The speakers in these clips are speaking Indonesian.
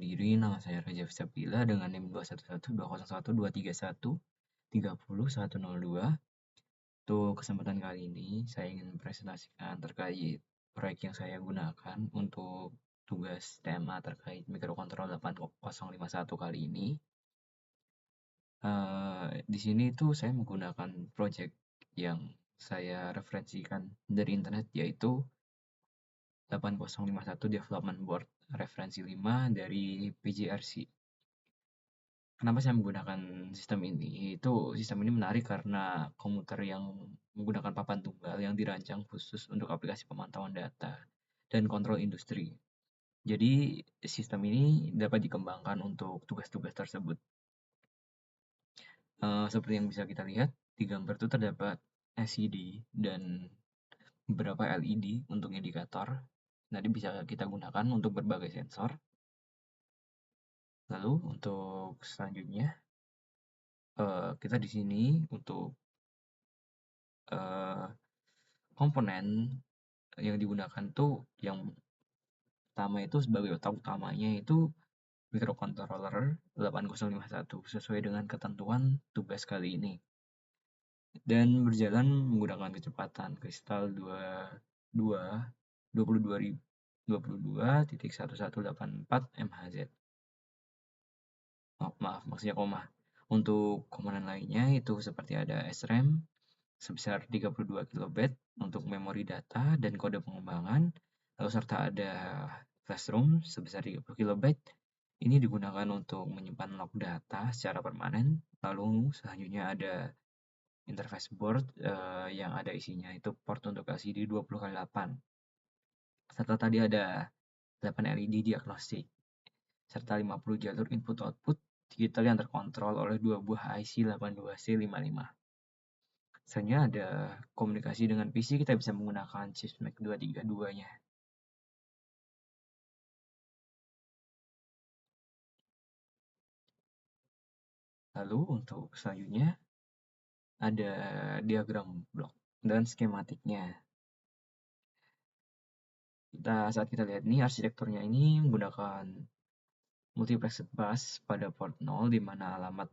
diri, nama saya Raja Fisapila dengan NIM 211203131300102. Untuk kesempatan kali ini, saya ingin mempresentasikan terkait proyek yang saya gunakan untuk tugas tema terkait mikrokontrol 8051 kali ini. Di sini tuh saya menggunakan project yang saya referensikan dari internet, yaitu 8051 Development Board referensi 5 dari PJRC. Kenapa saya menggunakan sistem ini? Sistem ini menarik karena komputer yang menggunakan papan tunggal yang dirancang khusus untuk aplikasi pemantauan data dan kontrol industri. Jadi sistem ini dapat dikembangkan untuk tugas-tugas tersebut. Seperti yang bisa kita lihat di gambar itu terdapat LCD dan beberapa LED untuk indikator. Nanti bisa kita gunakan untuk berbagai sensor. Lalu untuk selanjutnya, kita di sini untuk komponen yang digunakan tuh yang pertama itu sebagai otak utamanya itu microcontroller 8051 sesuai dengan ketentuan tugas kali ini, dan berjalan menggunakan kecepatan kristal 22.1184 MHz. Maaf, maksudnya koma. Untuk komponen lainnya itu seperti ada SRAM sebesar 32 kilobit untuk memori data dan kode pengembangan, lalu serta ada flash ROM sebesar 30 kilobit. Ini digunakan untuk menyimpan log data secara permanen. Lalu selanjutnya ada interface board yang ada isinya itu port untuk LCD 20x8. Serta tadi ada 8 LED diagnostik serta 50 jalur input-output digital yang terkontrol oleh 2 buah IC 82C55. Misalnya ada komunikasi dengan PC, kita bisa menggunakan chip MAC 232-nya. Lalu untuk selanjutnya ada diagram blok dan skematiknya. Saat kita lihat ini, arsitekturnya ini menggunakan multiplexed bus pada port 0, di mana alamat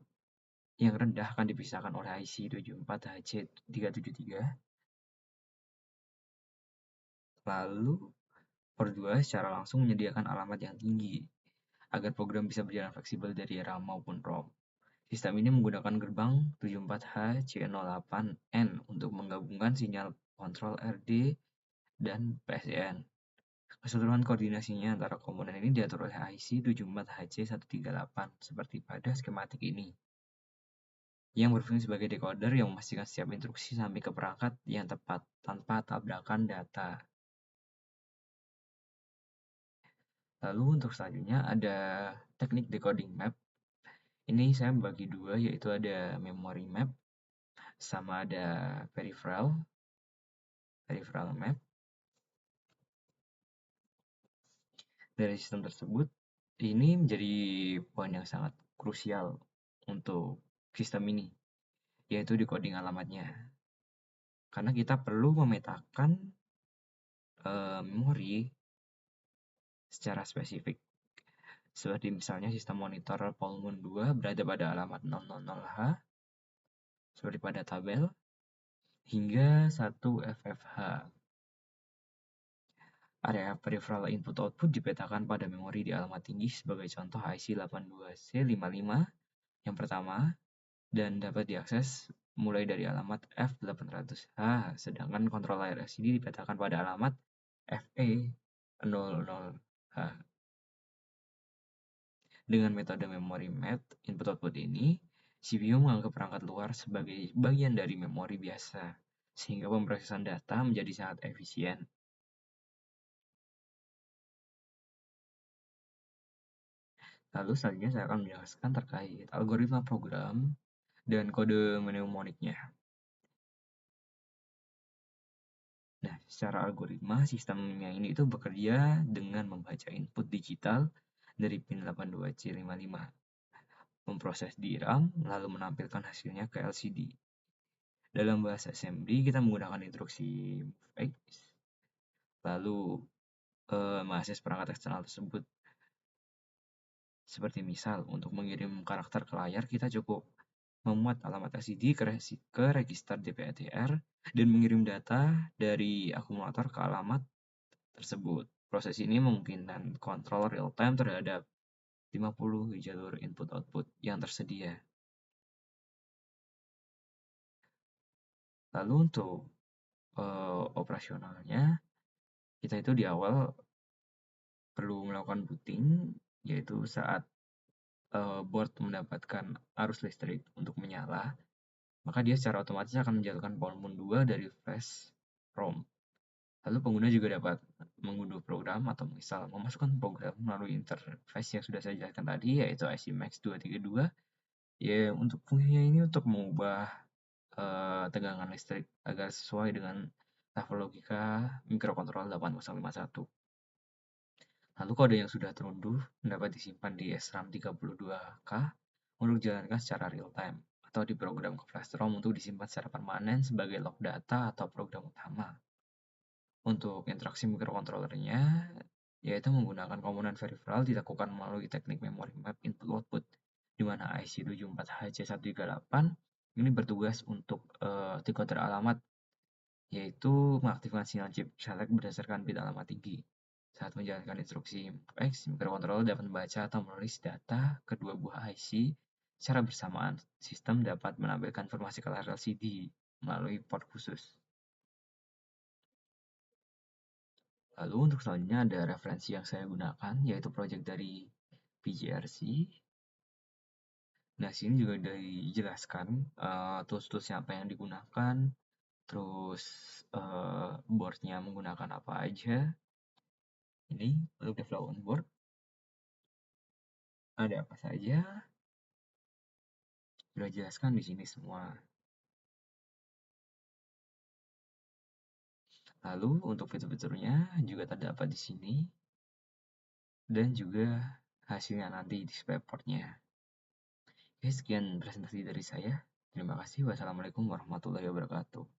yang rendah akan dipisahkan oleh IC 74HC373. Lalu port 2 secara langsung menyediakan alamat yang tinggi agar program bisa berjalan fleksibel dari RAM maupun ROM. Sistem ini menggunakan gerbang 74HC08N untuk menggabungkan sinyal kontrol RD dan PSEN. Keseluruhan koordinasinya antara komponen ini diatur oleh IC 74HC138 seperti pada skematik ini, yang berfungsi sebagai decoder yang memastikan setiap instruksi sampai ke perangkat yang tepat tanpa tabrakan data. Lalu untuk selanjutnya ada teknik decoding map. Ini saya membagi dua, yaitu ada memory map sama ada peripheral map. Dari sistem tersebut, ini menjadi poin yang sangat krusial untuk sistem ini, yaitu decoding alamatnya. Karena kita perlu memetakan memori secara spesifik. Seperti misalnya sistem monitor Polmoon 2 berada pada alamat 000H, seperti pada tabel, hingga 1FFH. Area peripheral input-output dipetakan pada memori di alamat tinggi sebagai contoh IC 82C55 yang pertama, dan dapat diakses mulai dari alamat F800H, sedangkan kontrol layar LCD dipetakan pada alamat FE00H. Dengan metode memory map input-output ini, CPU menganggap perangkat luar sebagai bagian dari memori biasa, sehingga pemrosesan data menjadi sangat efisien. Lalu selanjutnya saya akan menjelaskan terkait algoritma program dan kode mnemoniknya. Nah, secara algoritma, sistemnya ini itu bekerja dengan membaca input digital dari pin 82C55, memproses di RAM, lalu menampilkan hasilnya ke LCD. Dalam bahasa assembly, kita menggunakan instruksi MoveX, lalu mengakses perangkat eksternal tersebut. Seperti misal, untuk mengirim karakter ke layar, kita cukup memuat alamat LCD ke register DPTR dan mengirim data dari akumulator ke alamat tersebut. Proses ini memungkinkan kontrol real-time terhadap 50 jalur input-output yang tersedia. Lalu untuk operasionalnya, kita itu di awal perlu melakukan booting, yaitu saat board mendapatkan arus listrik untuk menyala, maka dia secara otomatis akan menjatuhkan Powermoon 2 dari flash ROM. Lalu pengguna juga dapat mengunduh program atau misal memasukkan program melalui interface yang sudah saya jelaskan tadi, yaitu IC Max 232. Ya, untuk fungsinya ini untuk mengubah tegangan listrik agar sesuai dengan level logika mikrokontroler 8051. Lalu kode yang sudah terunduh dapat disimpan di SRAM 32K untuk dijalankan secara real time atau diprogram ke flash ROM untuk disimpan secara permanen sebagai log data atau program utama. Untuk interaksi mikrokontrolernya, yaitu menggunakan komponen peripheral dilakukan melalui teknik memory map input-output, di mana IC74HC138 ini bertugas untuk decoder alamat, yaitu mengaktifkan sinyal chip select berdasarkan bit alamat tinggi. Saat menjalankan instruksi X, mikrokontroler dapat membaca atau menulis data kedua buah IC secara bersamaan. Sistem dapat menampilkan informasi ke layar LCD melalui port khusus. Lalu untuk selanjutnya ada referensi yang saya gunakan, yaitu project dari PGRC. Nah, sini juga dijelaskan tools-toolsnya apa yang digunakan, terus boardnya menggunakan apa aja. Ini untuk development board ada apa saja, sudah jelaskan di sini semua. Lalu untuk fitur-fiturnya juga terdapat di sini dan juga hasilnya nanti di portnya. Oke, sekian presentasi dari saya. Terima kasih. Wassalamualaikum warahmatullahi wabarakatuh.